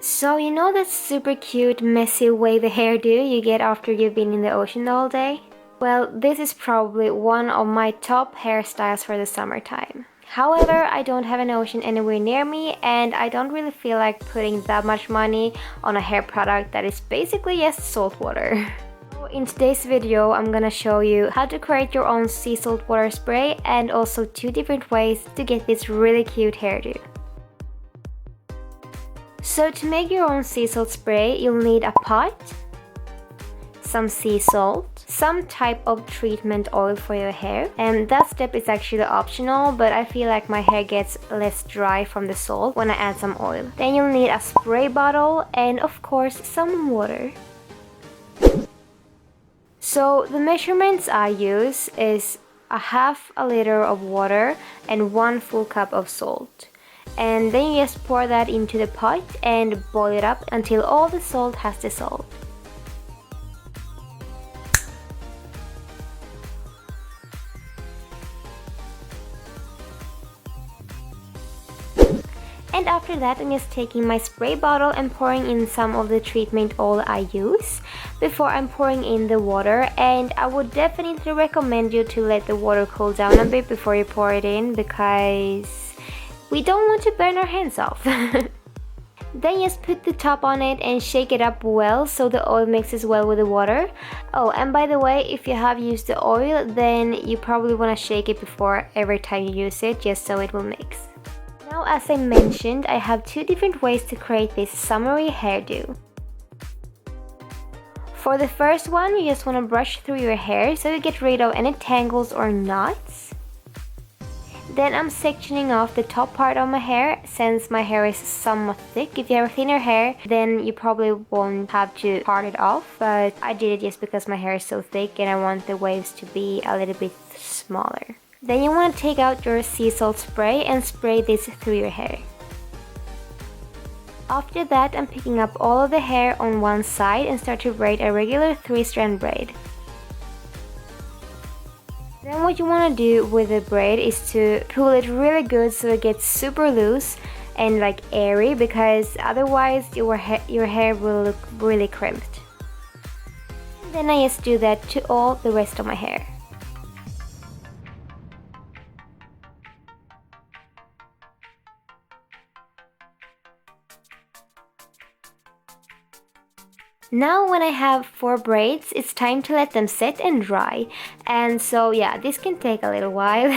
So you know that super cute messy wavy hairdo you get after you've been in the ocean all day? Well, this is probably one of my top hairstyles for the summertime. However, I don't have an ocean anywhere near me and I don't really feel like putting that much money on a hair product that is basically just salt water. So in today's video, I'm gonna show you how to create your own sea salt water spray and also 2 different ways to get this really cute hairdo. So to make your own sea salt spray, you'll need a pot, some sea salt, some type of treatment oil for your hair, and that step is actually optional, but I feel like my hair gets less dry from the salt when I add some oil. Then you'll need a spray bottle and of course some water. So the measurements I use is a half a liter of water and 1 full cup of salt. And then you just pour that into the pot and boil it up until all the salt has dissolved. And after that, I'm just taking my spray bottle and pouring in some of the treatment oil I use before I'm pouring in the water. And I would definitely recommend you to let the water cool down a bit before you pour it in, because we don't want to burn our hands off. Then just put the top on it and shake it up well so the oil mixes well with the water. Oh, and by the way, if you have used the oil, then you probably want to shake it before every time you use it, just so it will mix. Now, as I mentioned, I have 2 different ways to create this summery hairdo. For the first one, you just want to brush through your hair so you get rid of any tangles or knots. Then I'm sectioning off the top part of my hair, since my hair is somewhat thick. If you have thinner hair, then you probably won't have to part it off, but I did it just because my hair is so thick and I want the waves to be a little bit smaller. Then you want to take out your sea salt spray and spray this through your hair. After that, I'm picking up all of the hair on one side and start to braid a regular 3-strand braid. Then what you want to do with the braid is to pull it really good so it gets super loose and like airy, because otherwise your hair will look really crimped. And then I just do that to all the rest of my hair. Now when I have 4 braids, it's time to let them set and dry. And so yeah, this can take a little while.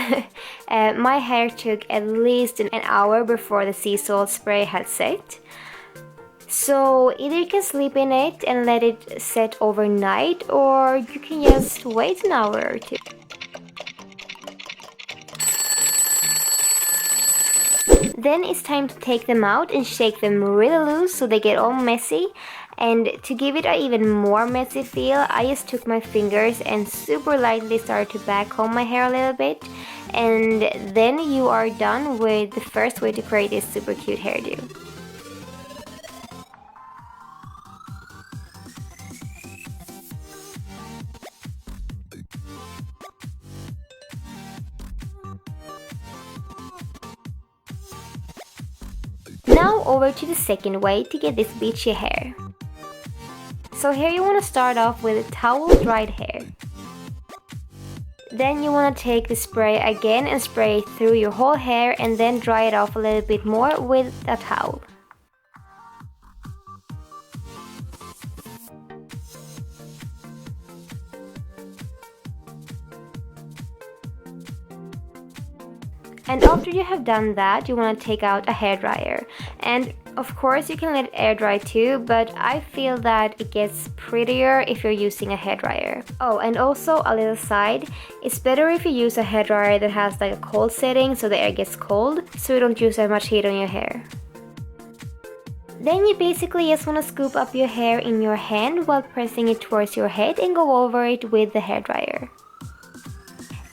My hair took at least an hour before the sea salt spray had set. So either you can sleep in it and let it set overnight, or you can just wait an hour or 2. Then it's time to take them out and shake them really loose so they get all messy. And to give it an even more messy feel, I just took my fingers and super lightly started to backcomb my hair a little bit. And then you are done with the first way to create this super cute hairdo. Now over to the second way to get this beachy hair. So here you want to start off with towel dried hair. Then you want to take the spray again and spray it through your whole hair and then dry it off a little bit more with a towel. And after you have done that, you want to take out a hairdryer. And of course you can let it air dry too, but I feel that it gets prettier if you're using a hairdryer. Oh, and also a little side, it's better if you use a hairdryer that has like a cold setting so the air gets cold, so you don't use that much heat on your hair. Then you basically just want to scoop up your hair in your hand while pressing it towards your head and go over it with the hairdryer.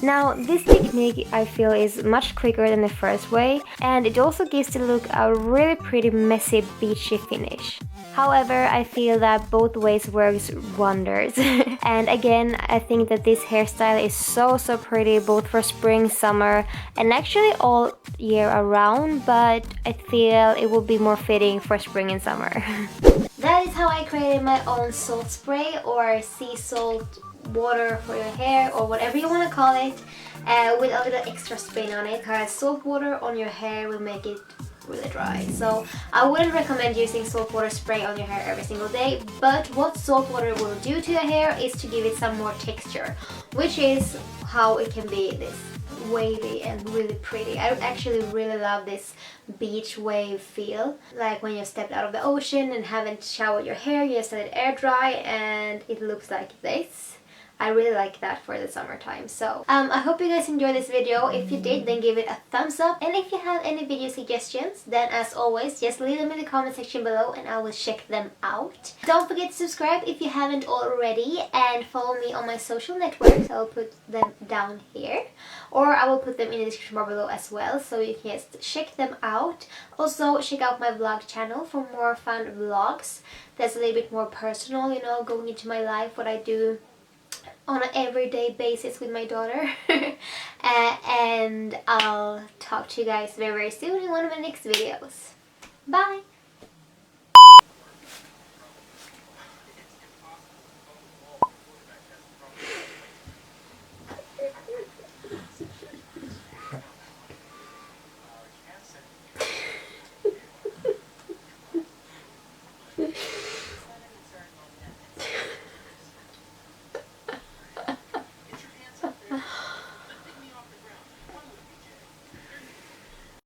Now, this technique I feel is much quicker than the first way, and it also gives the look a really pretty messy beachy finish. However, I feel that both ways works wonders. And again, I think that this hairstyle is so pretty both for spring, summer, and actually all year around, but I feel it will be more fitting for spring and summer. That is how I created my own salt spray or sea salt water for your hair, or whatever you want to call it, with a little extra spin on it, because salt water on your hair will make it really dry. So I wouldn't recommend using salt water spray on your hair every single day, but what salt water will do to your hair is to give it some more texture, which is how it can be this wavy and really pretty. I actually really love this beach wave feel, like when you've stepped out of the ocean and haven't showered your hair, you just let it air dry and it looks like this. I really like that for the summertime. So I hope you guys enjoyed this video. If you did, then give it a thumbs up, and if you have any video suggestions, then as always just leave them in the comment section below and I will check them out. Don't forget to subscribe if you haven't already, and follow me on my social networks. I'll put them down here, or I will put them in the description bar below as well, so you can just check them out. Also check out my vlog channel for more fun vlogs that's a little bit more personal, you know, going into my life, what I do on an everyday basis with my daughter. And I'll talk to you guys very soon in one of my next videos. Bye!